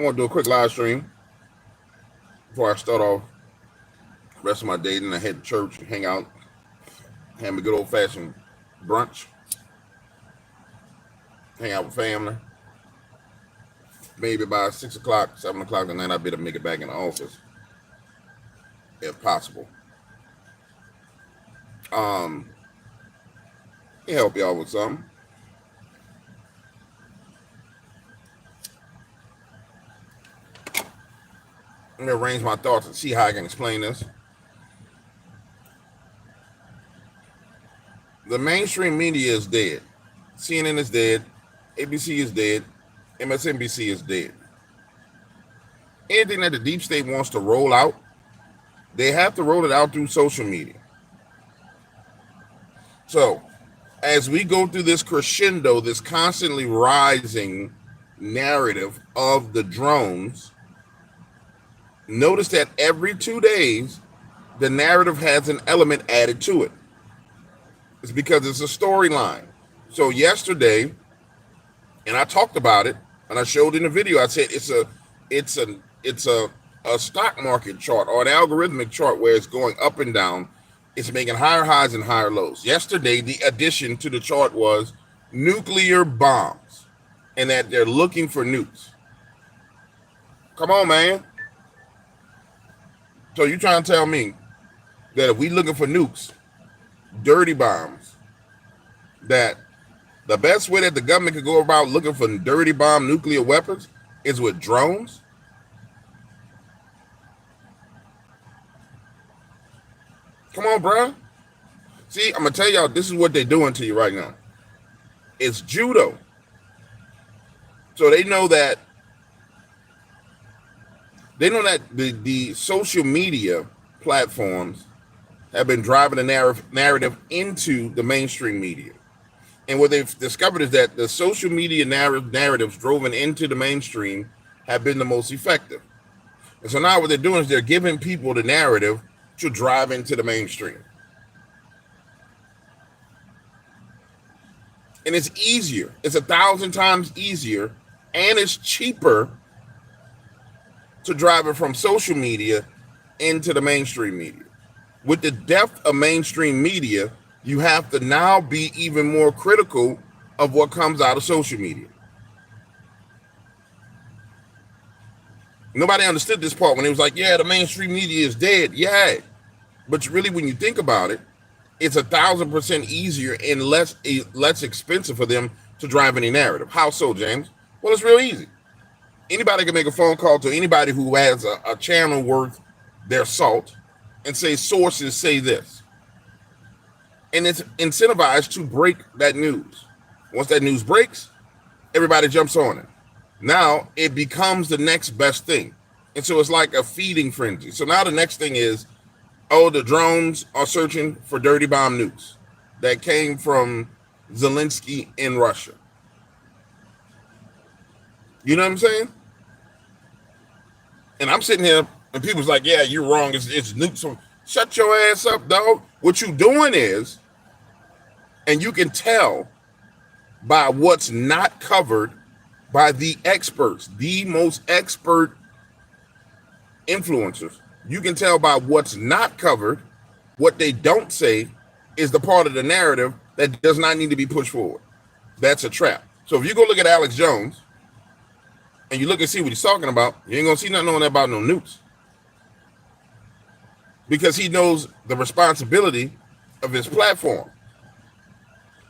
I want to do a quick live stream before I start off the rest of my day. Then I head to church, hang out, have a good old fashioned brunch, hang out with family. Maybe by 6 o'clock, 7 o'clock tonight, I better make it back in the office if possible. Can help y'all with something. Let me arrange my thoughts and see how I can explain this. The mainstream media is dead. CNN is dead. ABC is dead. MSNBC is dead. Anything that the deep state wants to roll out, they have to roll it out through social media. So, as we go through this crescendo, this constantly rising narrative of the drones, notice that every 2 days, the narrative has an element added to it. It's because it's a storyline. So yesterday, and I talked about it, and I showed in the video, I said it's a stock market chart or an algorithmic chart where it's going up and down. It's making higher highs and higher lows. Yesterday, the addition to the chart was nuclear bombs, and that they're looking for nukes. Come on, man. So you trying to tell me that if we looking for nukes, dirty bombs, that the best way that the government could go about looking for dirty bomb nuclear weapons is with drones? Come on, bro. See, I'm going to tell y'all, this is what they're doing to you right now. It's judo. So they know that the social media platforms have been driving the narrative into the mainstream media. And what they've discovered is that the social media narratives driven into the mainstream have been the most effective. And so now what they're doing is they're giving people the narrative to drive into the mainstream. And it's easier. It's 1,000 times easier, and it's cheaper to drive it from social media into the mainstream media. With the depth of mainstream media, you have to now be even more critical of what comes out of social media. Nobody understood this part when it was like, yeah, the mainstream media is dead. Yeah. But really, when you think about it, it's 1,000% easier and less expensive for them to drive any narrative. How so, James? Well, it's real easy. Anybody can make a phone call to anybody who has a channel worth their salt and say sources say this. And it's incentivized to break that news. Once that news breaks, everybody jumps on it. Now it becomes the next best thing. And so it's like a feeding frenzy. So now the next thing is, oh, the drones are searching for dirty bomb nukes that came from Zelensky in Russia. You know what I'm saying? And I'm sitting here and people's like, yeah, you're wrong. It's nukes. So shut your ass up, dog. What you doing is, and you can tell by what's not covered by the experts, the most expert influencers, you can tell by what's not covered, what they don't say is the part of the narrative that does not need to be pushed forward. That's a trap. So if you go look at Alex Jones and you look and see what he's talking about, you ain't gonna see nothing on that about no nukes. Because he knows the responsibility of his platform.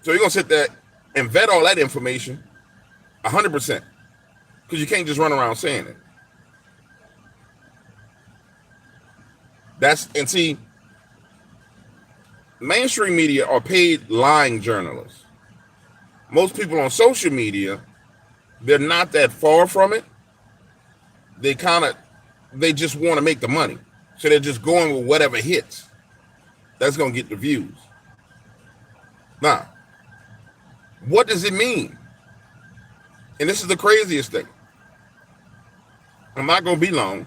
So you're gonna sit there and vet all that information 100%. Because you can't just run around saying it. And see, mainstream media are paid lying journalists. Most people on social media, they're not that far from it. They just want to make the money. So they're just going with whatever hits. That's going to get the views. Now, what does it mean? And this is the craziest thing. I'm not going to be long.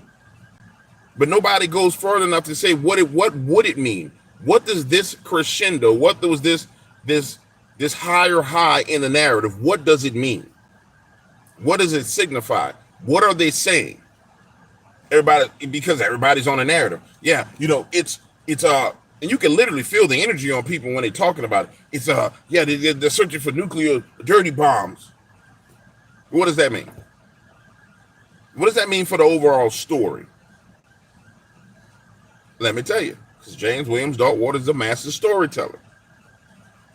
But nobody goes further enough to say what would it mean? What does this crescendo, what was this higher high in the narrative, what does it mean? What does it signify? What are they saying? Everybody, because everybody's on a narrative. Yeah, it's and you can literally feel the energy on people when they're talking about it. It's yeah, they're searching for nuclear dirty bombs. What does that mean? What does that mean for the overall story? Let me tell you, because James Williams Darkwater is a master storyteller,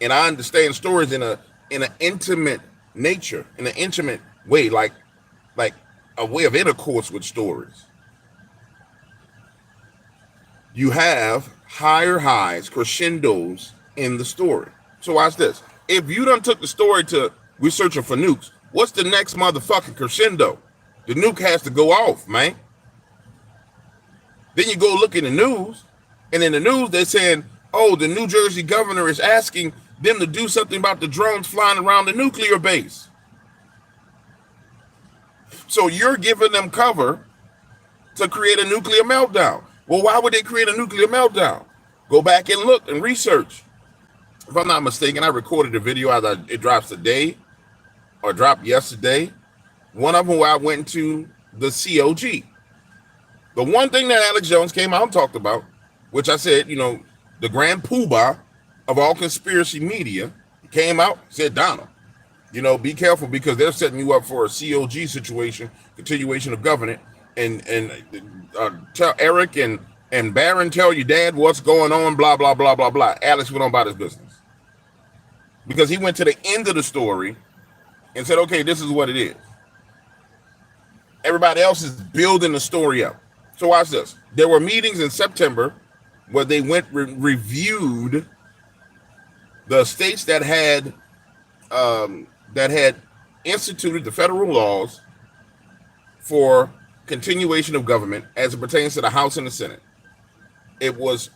and I understand stories in an intimate nature, in an intimate way, like a way of intercourse with stories. You have higher highs, crescendos in the story. So watch this. If you done took the story to we're searching for nukes, what's the next motherfucking crescendo? The nuke has to go off, man. Then you go look in the news, and in the news they're saying, oh, the New Jersey governor is asking them to do something about the drones flying around the nuclear base. So you're giving them cover to create a nuclear meltdown. Well, why would they create a nuclear meltdown? Go back and look and research. If I'm not mistaken, I recorded a video. Either it drops today or dropped yesterday. One of them where I went to the COG. The one thing that Alex Jones came out and talked about, which I said, the grand poobah of all conspiracy media, came out, said, Donald, be careful because they're setting you up for a COG situation, continuation of government. And tell Eric and Barron, tell your dad what's going on, blah, blah, blah, blah, blah. Alex went on about his business. Because he went to the end of the story and said, okay, this is what it is. Everybody else is building the story up. So watch this. There were meetings in September where they went reviewed the states that had instituted the federal laws for continuation of government as it pertains to the House and the Senate. It was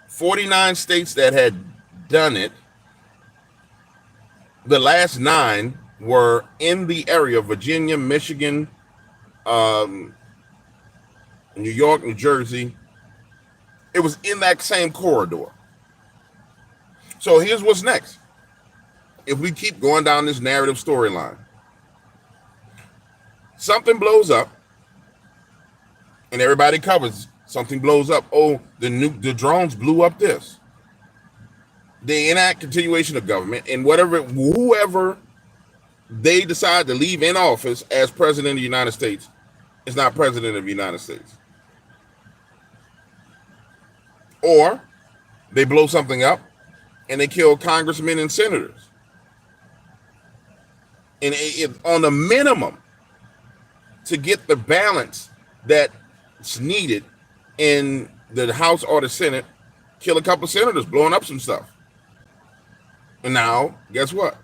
49 states that had done it. The last 9 were in the area of Virginia, Michigan, New York, New Jersey. It was in that same corridor. So here's what's next. If we keep going down this narrative storyline, something blows up and everybody covers. Something blows up. Oh, the drones blew up this. They enact continuation of government, and whoever they decide to leave in office as president of the United States is not president of the United States. Or they blow something up and they kill congressmen and senators. And on the minimum to get the balance that's needed in the House or the Senate, kill a couple of senators, blowing up some stuff. And now, guess what?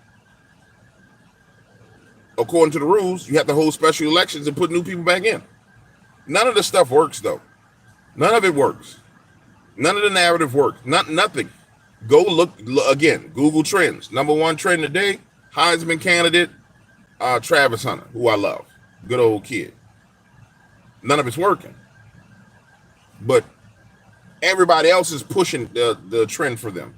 According to the rules, you have to hold special elections and put new people back in. None of this stuff works, though. None of it works. None of the narrative works. Nothing. Go look again. Google trends. Number 1 trend today, Heisman candidate, Travis Hunter, who I love. Good old kid. None of it's working. But everybody else is pushing the trend for them.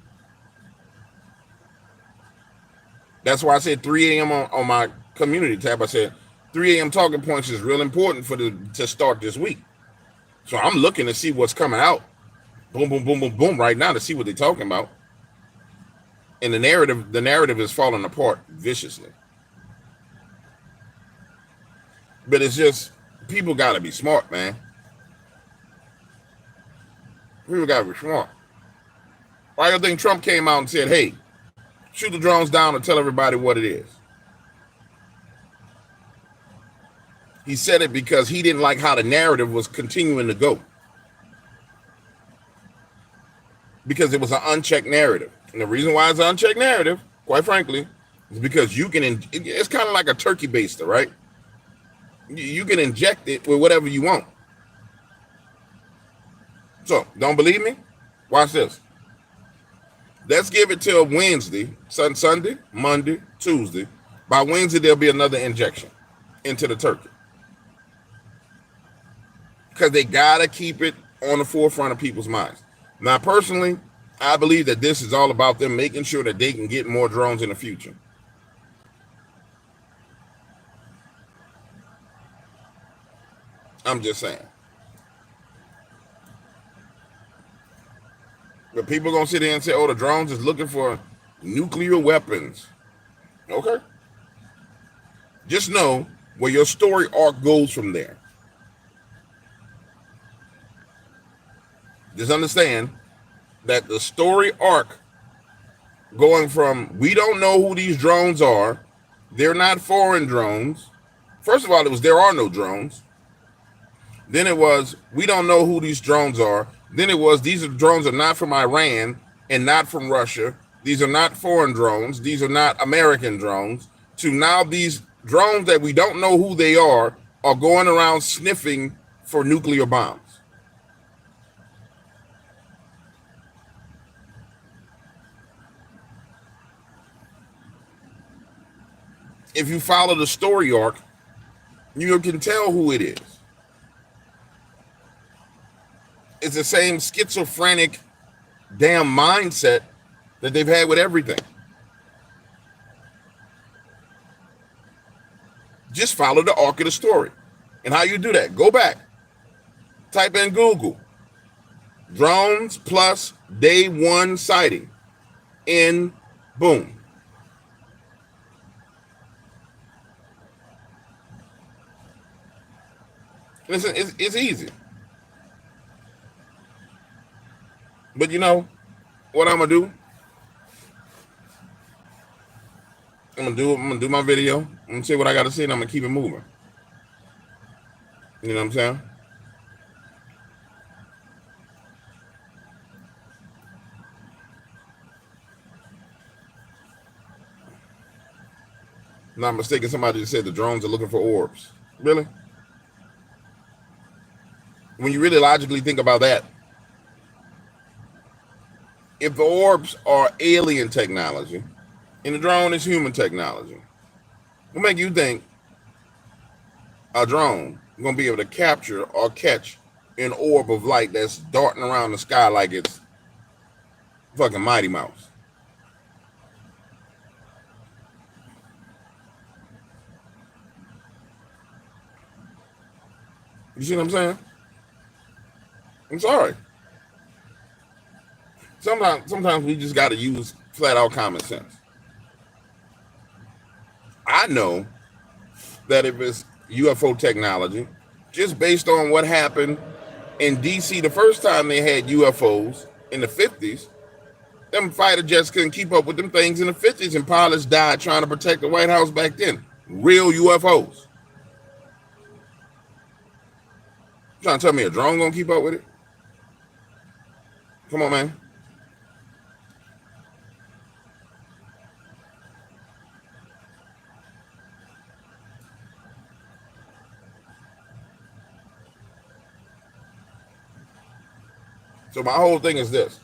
That's why I said 3 a.m. on my community tab. I said 3 a.m. talking points is real important to start this week. So I'm looking to see what's coming out. Boom, boom, boom, boom, boom, right now to see what they're talking about. And the narrative is falling apart viciously. But it's just, people got to be smart, man. People got to be smart. Why do you think Trump came out and said, hey, shoot the drones down and tell everybody what it is? He said it because he didn't like how the narrative was continuing to go. Because it was an unchecked narrative. And the reason why it's an unchecked narrative, quite frankly, is because you can, it's kind of like a turkey baster, right? You can inject it with whatever you want. So, don't believe me? Watch this. Let's give it till Wednesday, Sunday, Monday, Tuesday. By Wednesday, there'll be another injection into the turkey. Because they got to keep it on the forefront of people's minds. Now, personally, I believe that this is all about them making sure that they can get more drones in the future. I'm just saying. But people gonna sit there and say, "Oh, the drones is looking for nuclear weapons." Okay. Just know where your story arc goes from there. Just understand that the story arc going from we don't know who these drones are, they're not foreign drones. First of all, it was there are no drones. Then it was we don't know who these drones are. Then it was these drones are not from Iran and not from Russia. These are not foreign drones. These are not American drones. To now these drones that we don't know who they are going around sniffing for nuclear bombs. If you follow the story arc, you can tell who it is. It's the same schizophrenic damn mindset that they've had with everything. Just follow the arc of the story. And how you do that? Go back. Type in Google. Drones plus day one sighting. In boom. Listen, it's easy. But you know what I'm gonna do? I'm gonna do my video. I'm gonna say what I gotta say, and I'm gonna keep it moving. You know what I'm saying? Not mistaken, somebody just said the drones are looking for orbs. Really? When you really logically think about that, if the orbs are alien technology and the drone is human technology, what make you think a drone is going to be able to capture or catch an orb of light that's darting around the sky like it's fucking Mighty Mouse? You see what I'm saying? I'm sorry. Sometimes we just got to use flat out common sense. I know that if it's UFO technology, just based on what happened in DC the first time they had UFOs in the 50s, them fighter jets couldn't keep up with them things in the 50s, and pilots died trying to protect the White House back then. Real UFOs. You trying to tell me a drone gonna keep up with it? Come on, man. So my whole thing is this.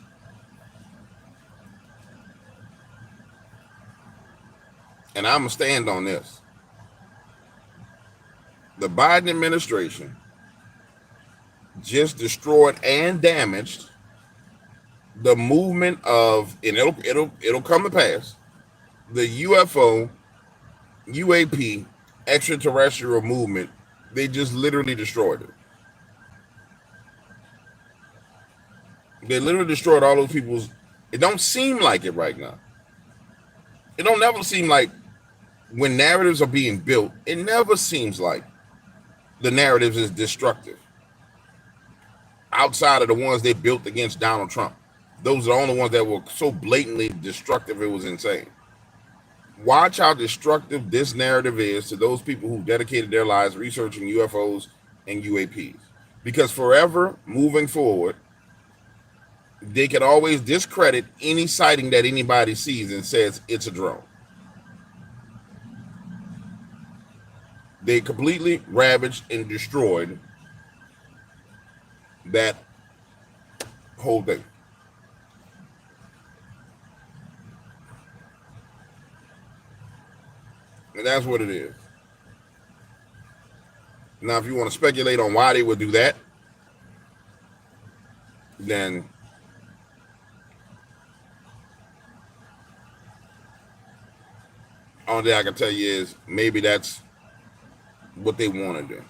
And I'm going to stand on this. The Biden administration just destroyed and damaged the movement of, and it'll come to pass, the UFO, UAP, extraterrestrial movement. They just literally destroyed it. They literally destroyed all those people's. It don't seem like it right now. It don't never seem like when narratives are being built, it never seems like the narratives is destructive. Outside of the ones they built against Donald Trump. Those are the only ones that were so blatantly destructive, it was insane. Watch how destructive this narrative is to those people who dedicated their lives researching UFOs and UAPs. Because forever, moving forward, they can always discredit any sighting that anybody sees and says it's a drone. They completely ravaged and destroyed that whole thing. And that's what it is. Now, if you want to speculate on why they would do that, then only thing I can tell you is maybe that's what they want to do.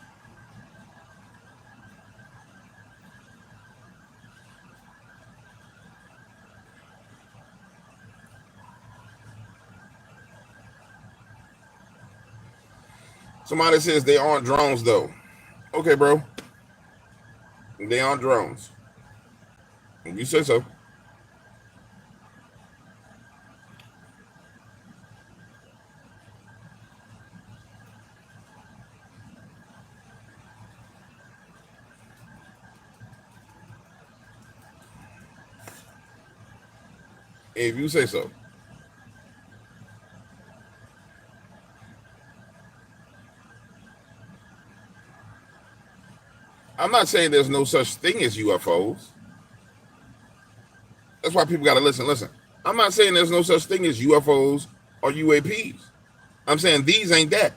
Somebody says they aren't drones though. Okay, bro, they aren't drones. If you say so. If you say so. I'm not saying there's no such thing as UFOs. That's why people got to listen. Listen, I'm not saying there's no such thing as UFOs or UAPs. I'm saying these ain't that.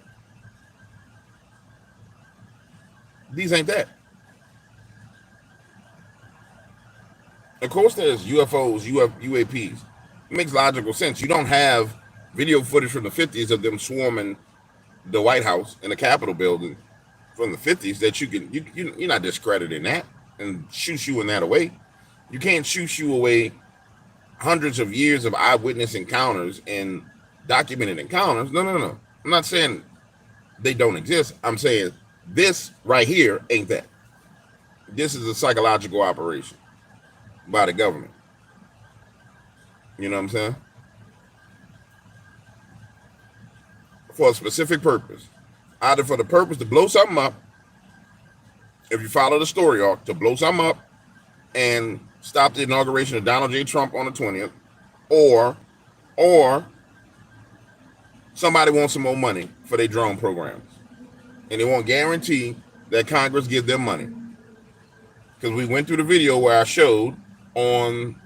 These ain't that. Of course, there's UFOs, UAPs. It makes logical sense. You don't have video footage from the 50s of them swarming the White House and the Capitol building from the 50s that you're not discrediting that and shooing that away. You can't shoo away hundreds of years of eyewitness encounters and documented encounters. No. I'm not saying they don't exist. I'm saying this right here ain't that. This is a psychological operation by the government. You know what I'm saying? For a specific purpose. Either for the purpose to blow something up, if you follow the story arc, to blow something up and stop the inauguration of Donald J. Trump on the 20th, or somebody wants some more money for their drone programs. And they won't guarantee that Congress gives them money. Because we went through the video where I showed on,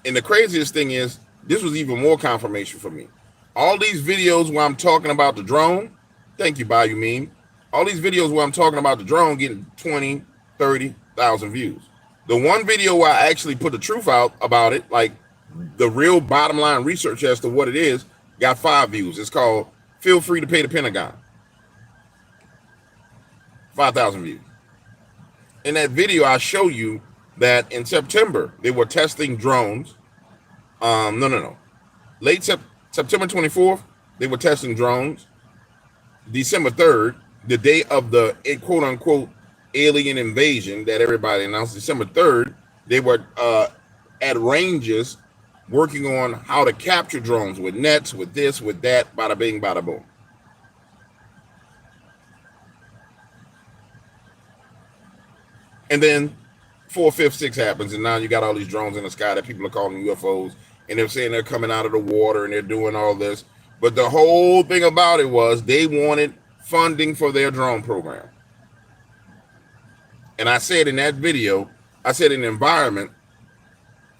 and the craziest thing is, this was even more confirmation for me. All these videos where I'm talking about the drone, thank you, Bayou Meme. All these videos where I'm talking about the drone getting 20, 30,000 views. The one video where I actually put the truth out about it, like the real bottom line research as to what it is, got 5 views. It's called Feel Free to Pay the Pentagon. 5,000 views. In that video, I show you that in September, they were testing drones. No. Late September 24th, they were testing drones. December 3rd, the day of the quote unquote alien invasion that everybody announced, December 3rd, they were at ranges working on how to capture drones with nets, with this, with that, bada bing, bada boom. And then 4, 5, 6 happens, and now you got all these drones in the sky that people are calling UFOs, and they're saying they're coming out of the water and they're doing all this. But the whole thing about it was they wanted funding for their drone program. And I said in that video, I said in an environment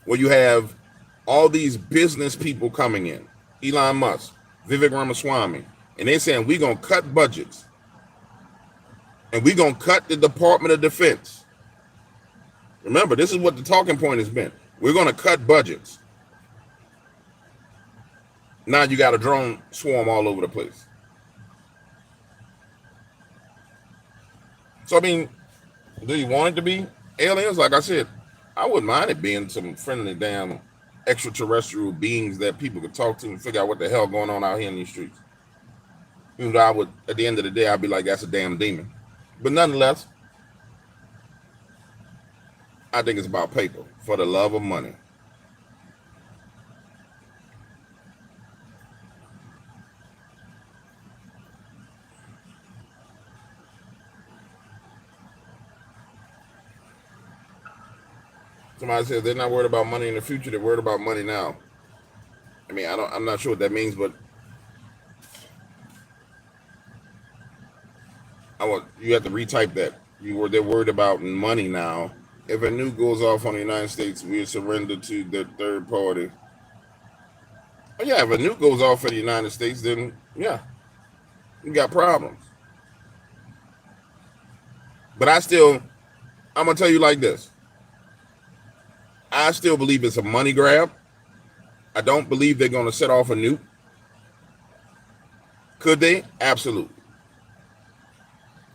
where you have all these business people coming in, Elon Musk, Vivek Ramaswamy, and they're saying we're going to cut budgets and we're going to cut the Department of Defense. Remember, this is what the talking point has been. We're going to cut budgets. Now you got a drone swarm all over the place. So, I mean, do you want it to be aliens? Like I said, I wouldn't mind it being some friendly damn extraterrestrial beings that people could talk to and figure out what the hell going on out here in these streets. Even though I would, at the end of the day, I'd be like, that's a damn demon. But nonetheless, I think it's about paper, for the love of money. Somebody says they're not worried about money in the future, they're worried about money now. I mean, I'm not sure what that means, but you have to retype that. They're worried about money now. If a nuke goes off on the United States, we surrender to the third party. Oh yeah, if a nuke goes off for the United States, then yeah, we got problems. But I'm gonna tell you like this. I still believe it's a money grab. I don't believe they're gonna set off a nuke. Could they? Absolutely.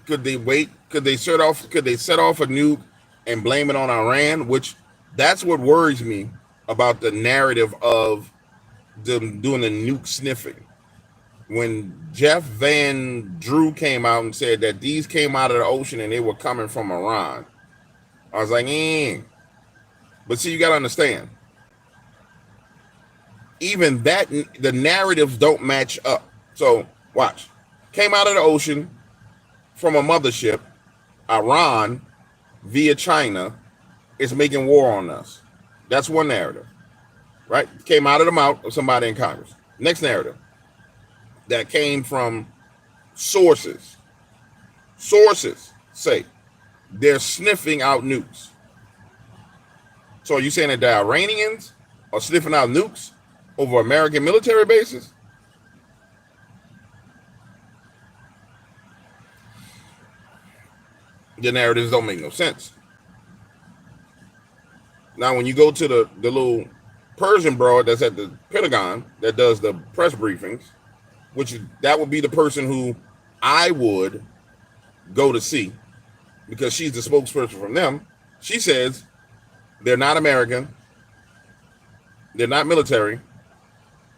Could they wait? Could they set off a nuke and blame it on Iran? Which that's what worries me about the narrative of them doing the nuke sniffing. when Jeff Van Drew came out and said that these came out of the ocean and they were coming from Iran, I was like, But see, you got to understand, even that, the narratives don't match up. So watch. Came out of the ocean from a mothership. Iran, via China, is making war on us. That's one narrative, right? Came out of the mouth of somebody in Congress. Next narrative, that came from sources. Sources say they're sniffing out nukes. So are you saying that the Iranians are sniffing out nukes over American military bases? The narratives don't make no sense. Now, when you go to the little Persian broad that's at the Pentagon that does the press briefings, that would be the person who I would go to see, because she's the spokesperson from them. She says they're not American, they're not military,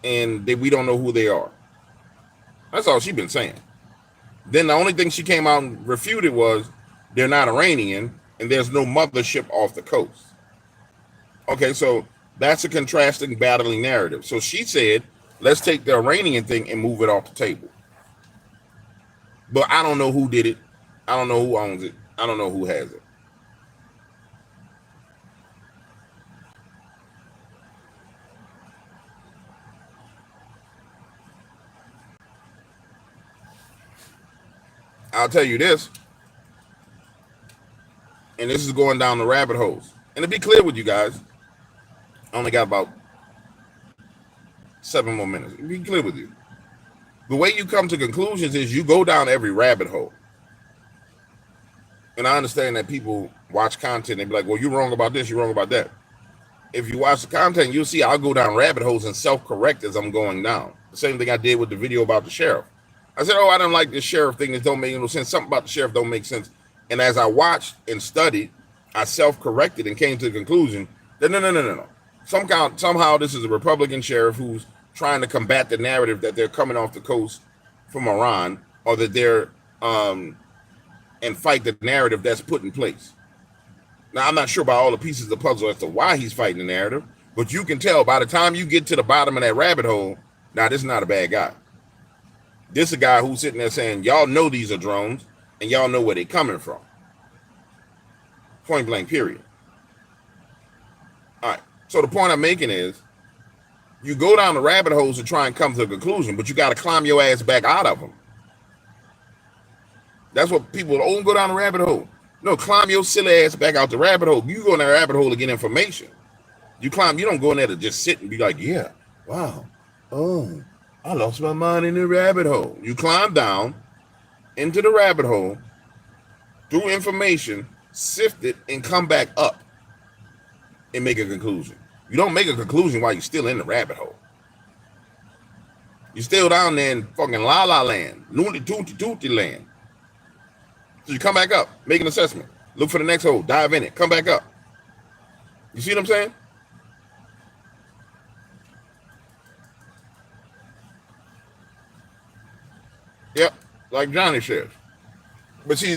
and we don't know who they are. That's all she's been saying. Then the only thing she came out and refuted was they're not Iranian and there's no mothership off the coast. Okay, so that's a contrasting, battling narrative. So she said, let's take the Iranian thing and move it off the table. But I don't know who did it. I don't know who owns it. I don't know who has it. I'll tell you this, and this is going down the rabbit holes. And to be clear with you guys, I only got about 7 more minutes. To be clear with you, the way you come to conclusions is you go down every rabbit hole. And I understand that people watch content and be like, well, you're wrong about this, you're wrong about that. If you watch the content, you'll see I'll go down rabbit holes and self-correct as I'm going down. The same thing I did with the video about the sheriff. I said, I don't like this sheriff thing. It don't make no sense. Something about the sheriff don't make sense. And as I watched and studied, I self-corrected and came to the conclusion that no. Somehow this is a Republican sheriff who's trying to combat the narrative that they're coming off the coast from Iran, or that they're and fight the narrative that's put in place. Now, I'm not sure about all the pieces of the puzzle as to why he's fighting the narrative, but you can tell by the time you get to the bottom of that rabbit hole, now this is not a bad guy. This is a guy who's sitting there saying, y'all know these are drones, and y'all know where they're coming from. Point blank, period. All right. So the point I'm making is, you go down the rabbit holes to try and come to a conclusion, but you got to climb your ass back out of them. That's what people don't go down the rabbit hole. No, climb your silly ass back out the rabbit hole. You go in that rabbit hole to get information. You don't go in there to just sit and be like, yeah, wow, oh, I lost my mind in the rabbit hole. You climb down into the rabbit hole through information, sift it, and come back up and make a conclusion. You don't make a conclusion while you're still in the rabbit hole. You're still down there in fucking la la land, nooty tooty tooty land. So you come back up, make an assessment, look for the next hole, dive in it, come back up. You see what I'm saying? Yep, like Johnny says. But see,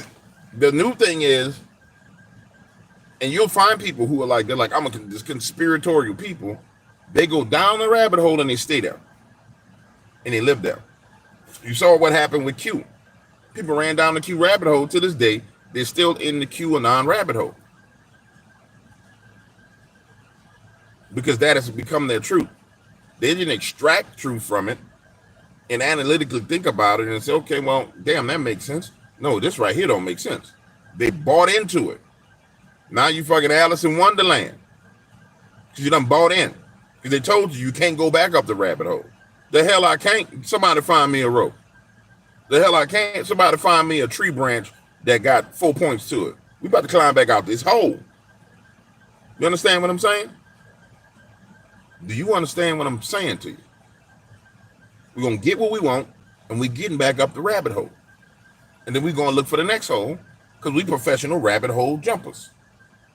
the new thing is, and you'll find people who are like, they're like, I'm this conspiratorial people. They go down the rabbit hole and they stay there. And they live there. You saw what happened with Q. People ran down the Q rabbit hole. To this day, they're still in the QAnon rabbit hole. Because that has become their truth. They didn't extract truth from it and analytically think about it and say, okay, well, damn, that makes sense. No, this right here don't make sense. They bought into it. Now you fucking Alice in Wonderland. Because you done bought in. Because they told you can't go back up the rabbit hole. The hell I can't. Somebody find me a rope. The hell I can't. Somebody find me a tree branch that got 4 points to it. We about to climb back out this hole. You understand what I'm saying? Do you understand what I'm saying to you? We're going to get what we want, and we're getting back up the rabbit hole. And then we're going to look for the next hole, because we professional rabbit hole jumpers.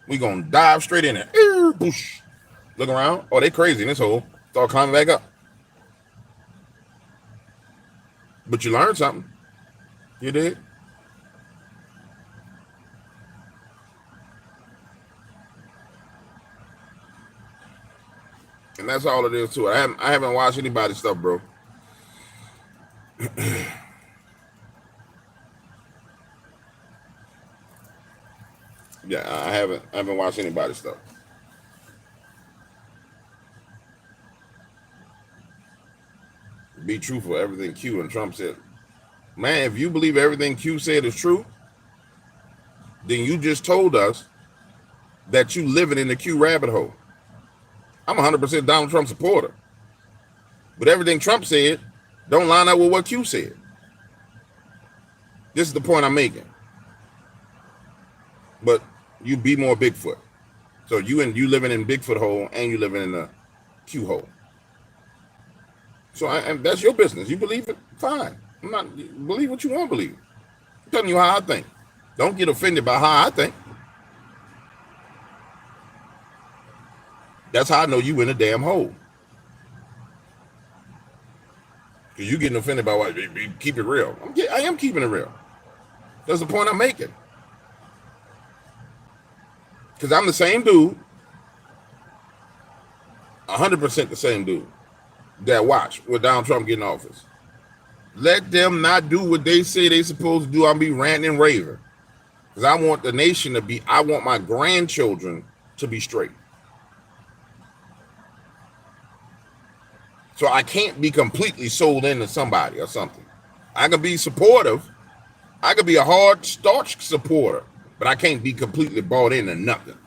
We're going to dive straight in there. Boosh. Look around. Oh, they crazy in this hole. Start climbing back up. But you learned something. You did. And that's all it is to it. I haven't watched anybody's stuff, bro. Yeah, I haven't watched anybody's stuff. Be truthful. Everything Q and Trump said. Man, if you believe everything Q said is true, then you just told us that you living in the Q rabbit hole. I'm 100% Donald Trump supporter. But everything Trump said don't line up with what Q said. This is the point I'm making. But you be more Bigfoot. So you living in Bigfoot hole and you living in the Q hole. So and that's your business. You believe it, fine. I'm not believe what you want to believe. I'm telling you how I think. Don't get offended by how I think. That's how I know you in a damn hole. Because you getting offended by what keep it real. I am keeping it real. That's the point I'm making. Because I'm the same dude, 100% the same dude that watch with Donald Trump get in office. Let them not do what they say they supposed to do. I'll be ranting and raving. Because I want the nation to be, I want my grandchildren to be straight. So I can't be completely sold into somebody or something. I can be supportive. I could be a hard, staunch supporter, but I can't be completely bought into nothing.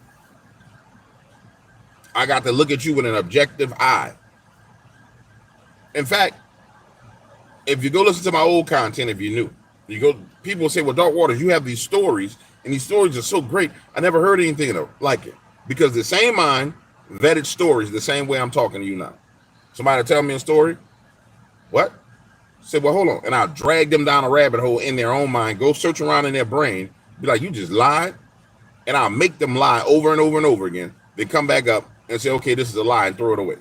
I got to look at you with an objective eye. In fact, if you go listen to my old content, if you knew, people say, well, Dark Waters, you have these stories, and these stories are so great. I never heard anything like it. Because the same mind vetted stories the same way I'm talking to you now. Somebody tell me a story. What? Say, well, hold on. And I'll drag them down a rabbit hole in their own mind, go search around in their brain, be like, you just lied. And I'll make them lie over and over and over again. They come back up and say, okay, this is a lie, and throw it away.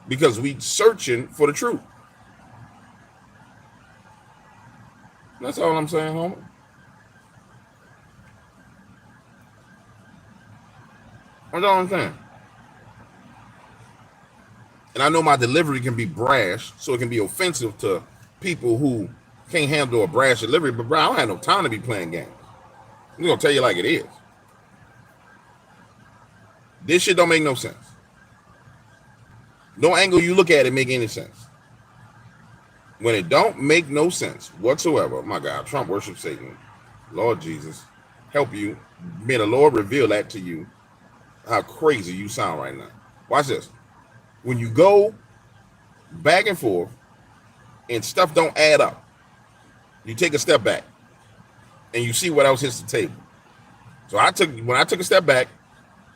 Because we searching for the truth. That's all I'm saying, homie. That's all I'm saying. And I know my delivery can be brash, so it can be offensive to people who can't handle a brash delivery. But bro, I don't have no time to be playing games. I'm gonna tell you like it is. This shit don't make no sense. No angle you look at it make any sense. When it don't make no sense whatsoever, oh my God, Trump worships Satan. Lord Jesus, help you. May the Lord reveal that to you, how crazy you sound right now. Watch this. When you go back and forth and stuff don't add up, you take a step back and you see what else hits the table. So when I took a step back,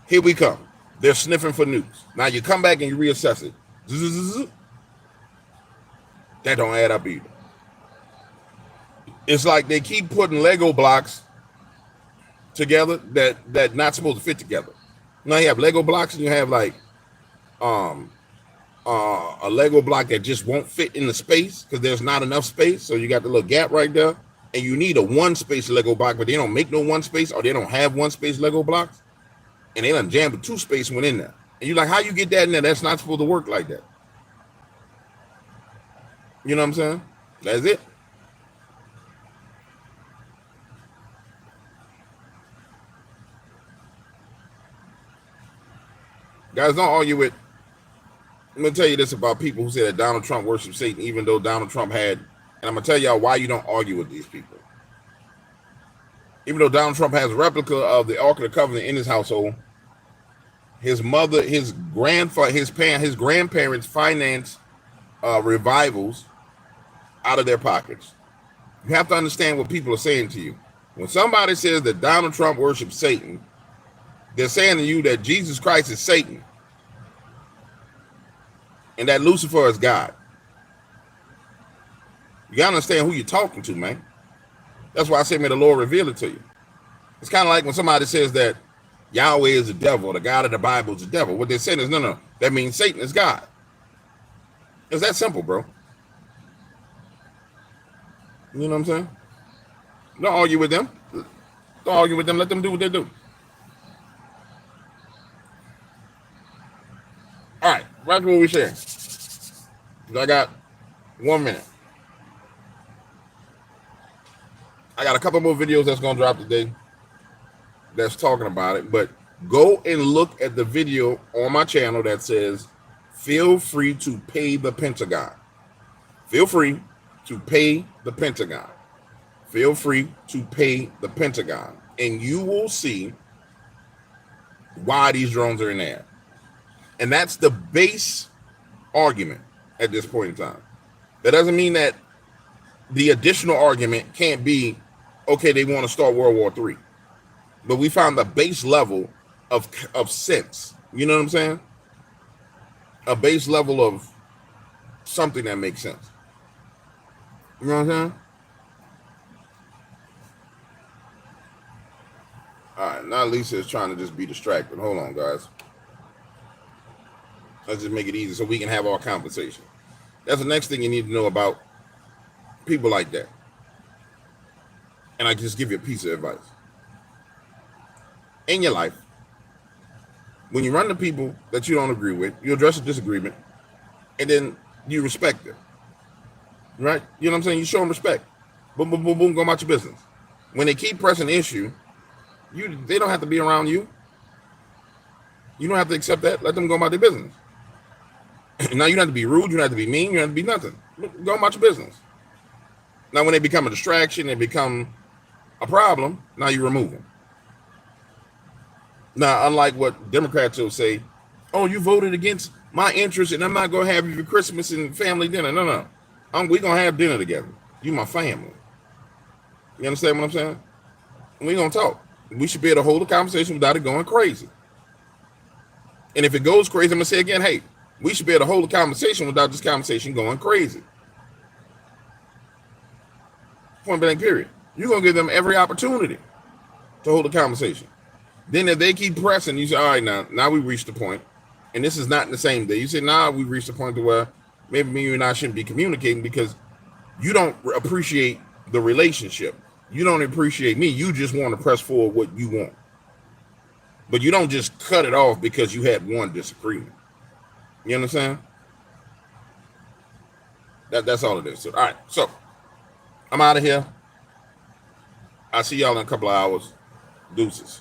here we come. They're sniffing for news. Now you come back and you reassess it. That don't add up either. It's like they keep putting Lego blocks together that not supposed to fit together. Now you have Lego blocks and you have like a Lego block that just won't fit in the space because there's not enough space. So you got the little gap right there, and you need a one space Lego block, but they don't make no one space, or they don't have one space Lego blocks, and they done jammed a two space one in there. And you're like, how you get that in there? That's not supposed to work like that. You know what I'm saying? That's it. Guys, don't argue with. I'm going to tell you this about people who say that Donald Trump worships Satan, even though Donald Trump had, and I'm going to tell y'all why you don't argue with these people. Even though Donald Trump has a replica of the Ark of the Covenant in his household, his mother, his grandfather, his grandparents finance revivals out of their pockets. You have to understand what people are saying to you. When somebody says that Donald Trump worships Satan, they're saying to you that Jesus Christ is Satan and that Lucifer is God. You gotta understand who you're talking to, man. That's why I say, may the Lord reveal it to you. It's kind of like when somebody says that Yahweh is the devil, the God of the Bible is the devil. What they're saying is, no, that means Satan is God. It's that simple, bro. You know what I'm saying? Don't argue with them. Don't argue with them. Let them do what they do. All right, right to what we sharing. I got 1 minute. I got a couple more videos that's gonna drop today that's talking about it. But go and look at the video on my channel that says, "Feel free to pay the Pentagon." Feel free to pay the Pentagon. Feel free to pay the Pentagon, and you will see why these drones are in there. And that's the base argument at this point in time. That doesn't mean that the additional argument can't be, okay, they want to start World War III. But we found the base level of sense. You know what I'm saying? A base level of something that makes sense. You know what I'm saying? All right, now Lisa is trying to just be distracted. Hold on, guys. Let's just make it easy so we can have our conversation. That's the next thing you need to know about people like that. And I just give you a piece of advice. In your life, when you run to people that you don't agree with, you address a disagreement, and then you respect them. Right? You know what I'm saying? You show them respect. Boom, boom, boom, boom, go about your business. When they keep pressing the issue, they don't have to be around you. You don't have to accept that. Let them go about their business. Now, you don't have to be rude. You don't have to be mean. You don't have to be nothing. Go about your business. Now, when they become a distraction, they become a problem, now you remove them. Now, unlike what Democrats will say, oh, you voted against my interest and I'm not going to have you for Christmas and family dinner. No. We're going to have dinner together. You my family. You understand what I'm saying? We're going to talk. We should be able to hold a conversation without it going crazy. And if it goes crazy, I'm going to say again, hey, we should be able to hold a conversation without this conversation going crazy. Point blank, period. You're going to give them every opportunity to hold a conversation. Then if they keep pressing, you say, all right, now we've reached the point, and this is not in the same day. You say, we've reached the point to where maybe me and I shouldn't be communicating because you don't appreciate the relationship. You don't appreciate me. You just want to press forward what you want. But you don't just cut it off because you had one disagreement. You understand? That's all it is. So, all right, so I'm out of here. I'll see y'all in a couple of hours. Deuces.